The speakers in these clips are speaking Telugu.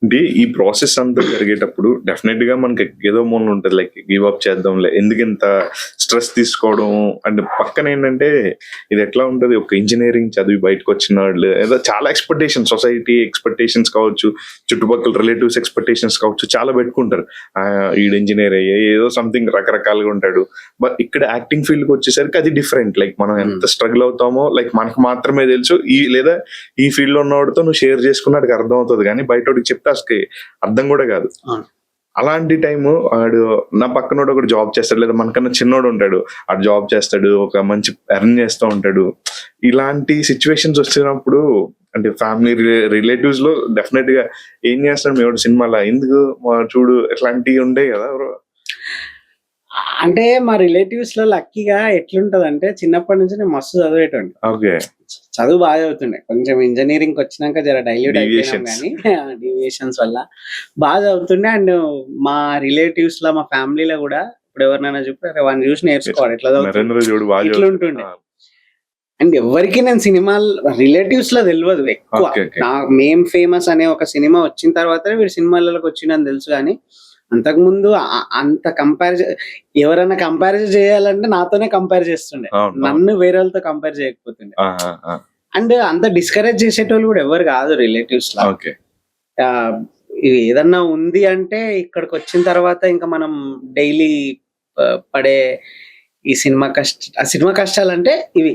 అంటే ఈ ప్రాసెస్ అంతా జరిగేటప్పుడు డెఫినెట్ గా మనకి ఏదో మూల ఉంటుంది, లైక్ గివ్ అప్ చేద్దాంలే, ఎందుకు ఇంత స్ట్రెస్ తీసుకోవడం. అండ్ పక్కన ఏంటంటే ఇది ఎట్లా ఉంటుంది, ఒక ఇంజనీరింగ్ చదివి బయటకు వచ్చిన వాళ్ళు ఏదో చాలా ఎక్స్పెక్టేషన్స్, సొసైటీ ఎక్స్పెక్టేషన్స్ కావచ్చు, చుట్టుపక్కల రిలేటివ్స్ ఎక్స్పెక్టేషన్స్ కావచ్చు, చాలా పెట్టుకుంటారు. ఈడు ఇంజనీర్ అయ్యే ఏదో సంథింగ్ రకరకాలుగా ఉంటాడు. బట్ ఇక్కడ యాక్టింగ్ ఫీల్డ్ కి వచ్చేసరికి అది డిఫరెంట్. లైక్ మనం ఎంత స్ట్రగుల్ అవుతామో లైక్ మనకు మాత్రమే తెలుసు. లేదా ఈ ఫీల్డ్ లో ఉన్నవాడితో నువ్వు షేర్ చేసుకున్నట్టుగా అర్థం అవుతుంది, కానీ బయటోడికి చెప్తే అసలు అర్థం కూడా కాదు. అలాంటి టైము వాడు నా పక్కనోడు ఒకటి జాబ్ చేస్తాడు, లేదా మనకన్నా చిన్నోడు ఉంటాడు, ఆడు జాబ్ చేస్తాడు, ఒక మంచి ఎర్న్ చేస్తూ ఉంటాడు. ఇలాంటి సిచ్యువేషన్స్ వచ్చినప్పుడు అంటే ఫ్యామిలీ రిలేటివ్స్ లో డెఫినెట్ గా ఏం చేస్తాడు మేము సినిమాలో ఎందుకు చూడు ఇట్లాంటివి ఉండే కదా. అంటే మా రిలేటివ్స్ లో లక్కీగా ఎట్లుంటది అంటే చిన్నప్పటి నుంచి నేను మస్తు చదివేటండి. ఓకే, చదువు బాగా చదువుతుండే. కొంచెం ఇంజనీరింగ్ వచ్చినాక జర డైల్యూట్ అయిపోయినాం కానీ డీవియేషన్స్ వల్ల బాగా చదువుతుండే. అండ్ మా రిలేటివ్స్ లో మా ఫ్యామిలీలో కూడా ఇప్పుడు ఎవరినైనా చూపి వాడిని చూసి నేర్చుకోవాలి ఎట్లా చదువుతుంది ఇట్లుంటుండే. అండ్ ఎవరికి నేను సినిమా రిలేటివ్స్ లో తెలియదు ఎక్కువ. మేం ఫేమస్ అనే ఒక సినిమా వచ్చిన తర్వాత వీడు సినిమాలకు వచ్చిందని తెలుసు, కానీ అంతకుముందు అంత ఎవరైనా కంపారిజన్ చేయాలంటే నాతోనే కంపేర్ చేస్తుండే, నన్ను వేరే వాళ్ళతో కంపేర్ చేయకపోతుండే. అండ్ అంత డిస్కరేజ్ చేసేటోళ్ళు కూడా ఎవరు కాదు రిలేటివ్స్ లో. ఏదన్నా ఉంది అంటే ఇక్కడికి వచ్చిన తర్వాత ఇంకా మనం డైలీ పడే ఈ సినిమా కష్టాలు అంటే ఇవి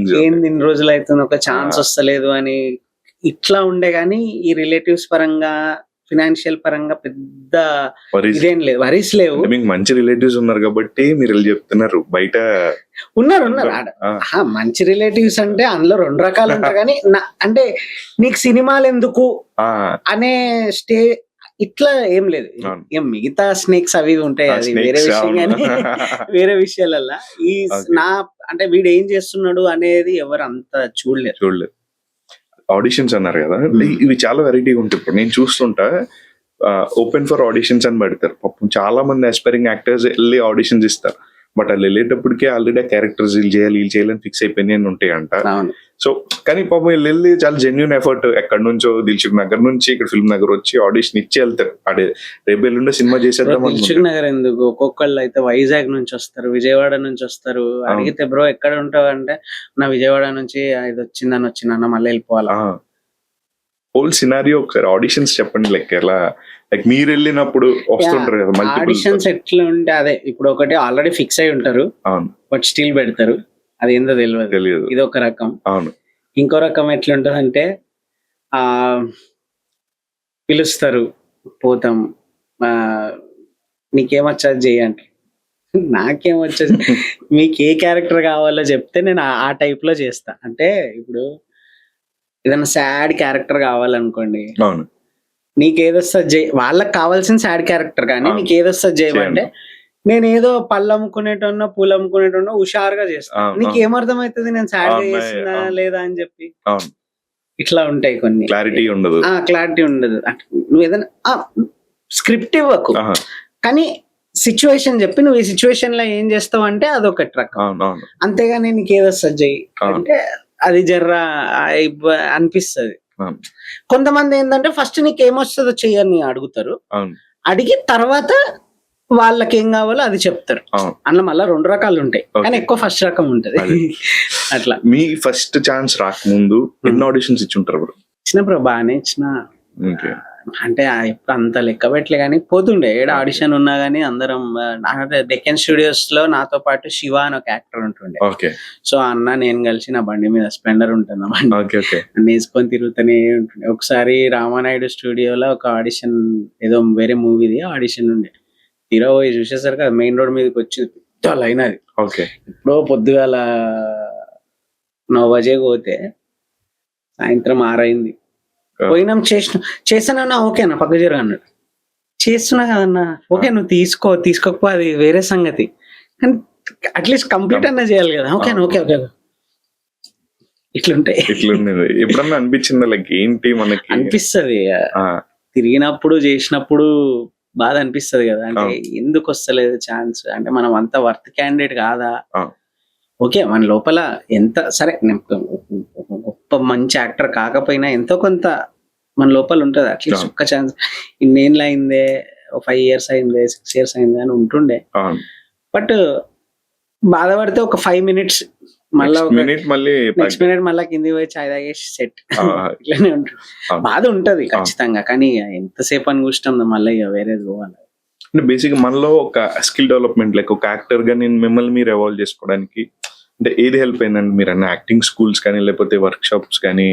ఏంది ఇన్ని రోజులు అవుతుంది ఒక ఛాన్స్ వస్తలేదు అని ఇట్లా ఉండే. గానీ ఈ రిలేటివ్స్ పరంగా ఫినాన్షియల్ పరంగా పెద్ద ఇదేం లేదు, వరీస్ లేవు. మీకు మంచి రిలేటివ్స్ ఉన్నారు కాబట్టి మీరు చెప్తున్నారు. బయట ఉన్నారు మంచి రిలేటివ్స్ అంటే అందులో రెండు రకాలు ఉంటారు, కానీ అంటే నీకు సినిమాలు ఎందుకు అనే ఇట్లా ఏం లేదు. ఏం మిగతా స్నేక్స్ అవి ఉంటాయి, అది వేరే విషయం. కానీ వేరే విషయాలల్లా ఈ అంటే వీడు ఏం చేస్తున్నాడు అనేది ఎవరు అంత చూడలేదు. ఆడిషన్స్ అన్నారు కదా, ఇవి చాలా వెరైటీగా ఉంటాయి. ఇప్పుడు నేను చూస్తుంటా ఓపెన్ ఫర్ ఆడిషన్స్ అని పెడతారు. పాపం చాలా మంది ఆస్పైరింగ్ యాక్టర్స్ వెళ్ళి ఆడిషన్స్ ఇస్తారు. బట్ వాళ్ళు వెళ్ళేటప్పటికే ఆల్రెడీ క్యారెక్టర్స్ వీళ్ళు చేయాలని ఫిక్స్ అయిపోయినాయి ఉంటాయంట. సో కానీ పాపం వీళ్ళు వెళ్ళి చాలా జెన్యున్ ఎఫర్ట్ ఎక్కడి నుంచో దిల్సుఖ్ నగర్ నుంచి ఇక్కడ ఫిల్మ్ నగర్ వచ్చి ఆడిషన్ ఇచ్చి వెళ్తారు. అదే రేపు ఎల్లుండే సినిమా చేసేద్దాం. దిల్సుఖ్ నగర్ ఎందుకు, ఒక్కొక్కళ్ళు అయితే వైజాగ్ నుంచి వస్తారు, విజయవాడ నుంచి వస్తారు. అడిగితే బ్రో ఎక్కడ ఉంటావు అంటే నా విజయవాడ నుంచి ఇది వచ్చిందన్న మళ్ళీ వెళ్ళిపోవాలా. హోల్ సినారియో ఒకసారి ఆడిషన్స్ చెప్పండి. లైక్ ఎలా లైక్ మీరు వెళ్ళినప్పుడు వస్తుంటారు కదా ఆడిషన్స్ ఎట్లా ఉంటే అదే ఇప్పుడు ఒకటి ఆల్రెడీ ఫిక్స్ అయి ఉంటారు, బట్ స్టిల్ పెడతారు. అది ఏందో తెలియదు. ఇది ఒక రకం. అవును. ఇంకో రకం ఎట్లుంటది అంటే పిలుస్తారు, పోతాం, నీకేమొచ్చది చేయండి, నాకేమొచ్చది మీకు ఏ క్యారెక్టర్ కావాలో చెప్తే నేను ఆ టైప్ లో చేస్తా. అంటే ఇప్పుడు ఏదైనా సాడ్ క్యారెక్టర్ కావాలనుకోండి, నీకేదొస్తుంది వాళ్ళకి కావాల్సిన సాడ్ క్యారెక్టర్, కానీ నీకేదొస్తుంది చేయమంటే నేను ఏదో పళ్ళు అమ్ముకునేటోన్నా పూలు అమ్ముకునేటోన్నా హుషారుగా చేస్తాను. నీకు ఏమర్థమవుతుంది నేను సాడ్ గా చేస్తున్నా లేదా అని చెప్పి. ఇట్లా ఉంటాయి కొన్ని. క్లారిటీ ఉండదు. నువ్వు ఏదైనా స్క్రిప్ట్ ఇవ్వకు, కానీ సిచ్యువేషన్ చెప్పి నువ్వు ఈ సిచ్యువేషన్ లో ఏం చేస్తావు అంటే అదొకటి రకం. అంతేగాని నీకు ఏదొస్తుంది చెయ్యి అంటే అది జర్రా అనిపిస్తుంది. కొంతమంది ఏంటంటే ఫస్ట్ నీకు ఏమొస్తుందో చెయ్యని అడుగుతారు, అడిగి తర్వాత వాళ్ళకి ఏం కావాలో అది చెప్తారు. అందులో మళ్ళీ రెండు రకాలు ఉంటాయి, కానీ ఎక్కువ ఫస్ట్ రకం ఉంటది. అట్లా మీ ఫస్ట్ ఛాన్స్ రాకముందు ఎన్ని ఆడిషన్స్ ఇచ్చుంటారు? ఇచ్చినప్పుడు బాగానే ఇచ్చిన, అంటే ఇప్పుడు అంత లెక్క పెట్టలే కానీ పోతుండే. ఏడు ఆడిషన్ ఉన్నా గానీ అందరం డెక్కన్ స్టూడియోస్ లో నాతో పాటు శివ అని ఒక యాక్టర్ ఉంటుండే. సో అన్న నేను కలిసి నా బండి మీద స్ప్లెండర్ ఉంటుంది, వేసుకొని తిరుగుతూనే ఉంటుండే. ఒకసారి రామానాయుడు స్టూడియోలో ఒక ఆడిషన్, ఏదో వేరే మూవీది ఆడిషన్ ఉండే. తీరా పోయి చూసేసరికి అది మెయిన్ రోడ్ మీదకి వచ్చి పెద్ద లైన్. అది ఎప్పుడో పొద్దుగాల 9 బజేకి పోతే సాయంత్రం 6 అయింది. పోయినాం, చేసానన్నా ఓకే అన్న పక్క జరుగు అన్నాడు. చేస్తున్నా కదన్నా, ఓకే నువ్వు తీసుకోకపో అది వేరే సంగతి, కానీ అట్లీస్ట్ కంప్లీట్ అన్నా చేయాలి కదా. ఓకే ఓకే ఓకే ఇట్లుంటాయి. ఎప్పుడన్నా అనిపించిందా లైక్ ఏంటి మనకి అనిపిస్తుంది తిరిగినప్పుడు చేసినప్పుడు బాధ అనిపిస్తుంది కదా. అంటే ఎందుకు వస్తలేదు ఛాన్స్, అంటే మనం అంత వర్త్ క్యాండిడేట్ కాదా? ఓకే మన లోపల ఎంత సరే గొప్ప మంచి యాక్టర్ కాకపోయినా ఎంతో కొంత మన లోపల ఉంటది అట్లీస్ట్ అవును. ఒక్క ఛాన్స్. ఇన్నేళ్ళు అయిందే, 5 years అయిందే, 6 years అయిందే అని ఉంటుండే. అవును. బట్ బాధపడితే ఒక 5 minutes మళ్ళా మినిట్ మళ్ళీ నెక్స్ట్ మినిట్ మళ్ళా కింది పోయి చాయ్ తాగేసి సెట్ ఆ, ఇట్లానే ఉంటుంది. అవును. బాధ ఉంటది ఖచ్చితంగా, కానీ ఎంతసేపు అని కూర్చుందా మళ్ళీ ఇక వేరేది పోవాలి. అంటే బేసిక్ మనలో ఒక స్కిల్ డెవలప్మెంట్ లైక్ ఒక యాక్టర్ గా నేను మిమ్మల్ని మీరు ఎవాల్వ్ చేసుకోవడానికి అంటే ఏది హెల్ప్ అయిందండి? మీరు అన్న యాక్టింగ్ స్కూల్స్ కానీ లేకపోతే వర్క్ షాప్స్ కానీ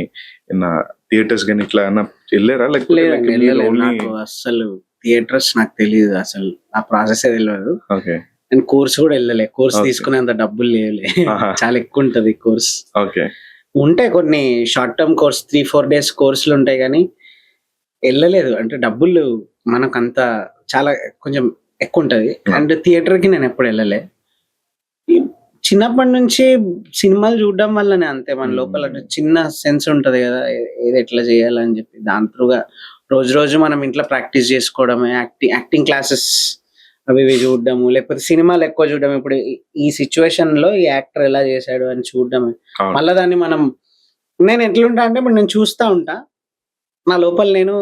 థియేటర్స్ కానీ ఇట్లా అన్న వెళ్ళారా? లేకపోతే లేదండి, like మీరు వెళ్ళలేదు. only- నాకు అసలు థియేటర్స్ నాకు తెలియదు, అసలు ఆ ప్రాసెస్ తెలియదు. ఓకే నేను కోర్స్ కూడా వెళ్ళలే, కోర్స్ Okay. తీసుకునేంత డబ్బులు లేవులే. ఆహా. చాలా ఎక్కువ ఉంటది కోర్స్. ఓకే ఉంటాయి కొన్ని షార్ట్ టర్మ్ కోర్స్, 3-4 days కోర్సులు ఉంటాయి, కానీ వెళ్ళలేదు. అంటే డబ్బులు మనకు అంత చాలా కొంచెం ఎక్కువ ఉంటది. అండ్ థియేటర్ కి నేను ఎప్పుడు వెళ్ళలే. ఈ చిన్నప్పటి నుంచి సినిమాలు చూడడం వల్లనే అంతే మన లోపల అంటే చిన్న సెన్స్ ఉంటది కదా, ఏది ఎట్లా చేయాలని చెప్పి. దాని త్రూగా రోజు రోజు మనం ఇంట్లో ప్రాక్టీస్ చేసుకోవడమే, యాక్టింగ్ క్లాసెస్ అవి ఇవి చూడడము, లేకపోతే సినిమాలు ఎక్కువ చూడడం. ఇప్పుడు ఈ సిచ్యువేషన్ లో ఈ యాక్టర్ ఎలా చేశాడు అని చూడడమే. అవును. మళ్ళీ దాన్ని నేను ఎట్లుంటా అంటే ఇప్పుడు నేను చూస్తా ఉంటా, నా లోపల నేను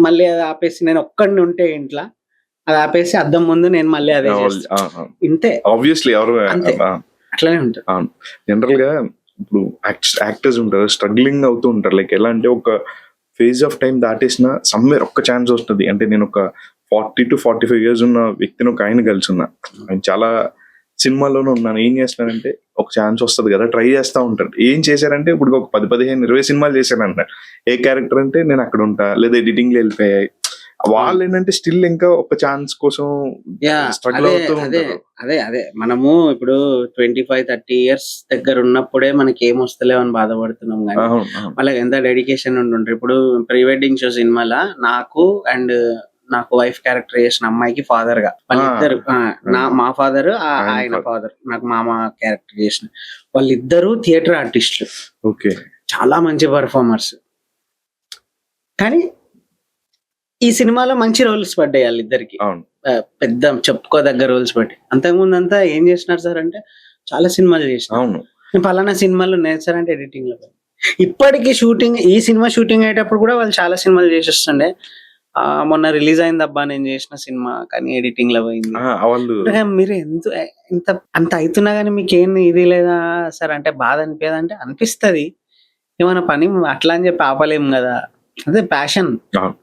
మళ్ళీ అది ఆపేసి, నేను ఒక్కడిని ఉంటే ఇంట్లో అది ఆపేసి అద్దం ముందు నేను మళ్ళీ అదే చేస్తా. ఇంతే, ఆబ్వియస్లీ ఎవరు అంతే. అట్లనే ఉంటుంది. జనరల్ గా ఇప్పుడు యాక్టర్స్ ఉంటారు స్ట్రగ్లింగ్ అవుతూ ఉంటారు. లైక్ ఎలా అంటే ఒక ఫేజ్ ఆఫ్ టైం దాటేసిన సమ్వేర్ ఒక్క ఛాన్స్ వస్తుంది. అంటే నేను ఒక 40 to 45 years ఉన్న వ్యక్తిని ఒక ఆయన కలిసి ఉన్నా, ఆయన చాలా సినిమాలోనే ఉన్నాను. ఏం చేస్తున్నారంటే ఒక ఛాన్స్ వస్తుంది కదా ట్రై చేస్తా ఉంటారు. ఏం చేశారంటే ఇప్పుడు ఒక 10-15-20 సినిమాలు చేశారంట. ఏ క్యారెక్టర్ అంటే నేను అక్కడ ఉంటా, లేదా ఎడిటింగ్ లో వెళ్ళిపోయాయి. వాళ్ళు ఏంటంటే స్టిల్ ఇంకా ఒక ఛాన్స్ కోసం స్ట్రగుల్ అవుతూ ఉంటారు. అదే మనము ఇప్పుడు 25-30 years దగ్గర ఉన్నప్పుడే మనకి ఏం వస్తలేవు అని బాధపడుతున్నాం, కానీ అవును, అవును. వాళ్ళకి ఎంత డెడికేషన్ ఉంటుంటారు. ఇప్పుడు ప్రీ వెడ్డింగ్ షో సినిమాల నాకు వైఫ్ క్యారెక్టర్ చేసిన అమ్మాయికి ఫాదర్ గా వాళ్ళిద్దరు, మా ఫాదర్ ఆయన ఫాదర్, నాకు మామ క్యారెక్టర్ చేసిన వాళ్ళిద్దరు థియేటర్ ఆర్టిస్టులు, ఓకే చాలా మంచి పర్ఫార్మర్స్. కానీ ఈ సినిమాలో మంచి రోల్స్ పడ్డాయి వాళ్ళిద్దరికి, అవును, పెద్ద చెప్పుకోదగ్గ రోల్స్ పడ్డాయి. అంతకుముందు అంతా ఏం చేసినారు సార్ అంటే చాలా సినిమాలు చేసిన, అవును, నేను పలానా సినిమాలు నేను సార్ అంటే ఎడిటింగ్ లో. ఇప్పటికి షూటింగ్, ఈ సినిమా షూటింగ్ అయ్యేటప్పుడు కూడా వాళ్ళు చాలా సినిమాలు చేసేస్తుండే. మొన్న రిలీజ్ అయింది అబ్బా నేను చేసిన సినిమా, కానీ ఎడిటింగ్ లో పోయింది. వాళ్ళు మీరు ఎంత అంత అవుతున్నా కానీ మీకు ఏం ఇది లేదా సార్ అంటే బాధ అనిపించదు అంటే అనిపిస్తుంది. ఏమైనా పని అట్లా అని చెప్పి ఆపలేము కదా, అదే ప్యాషన్. అవును.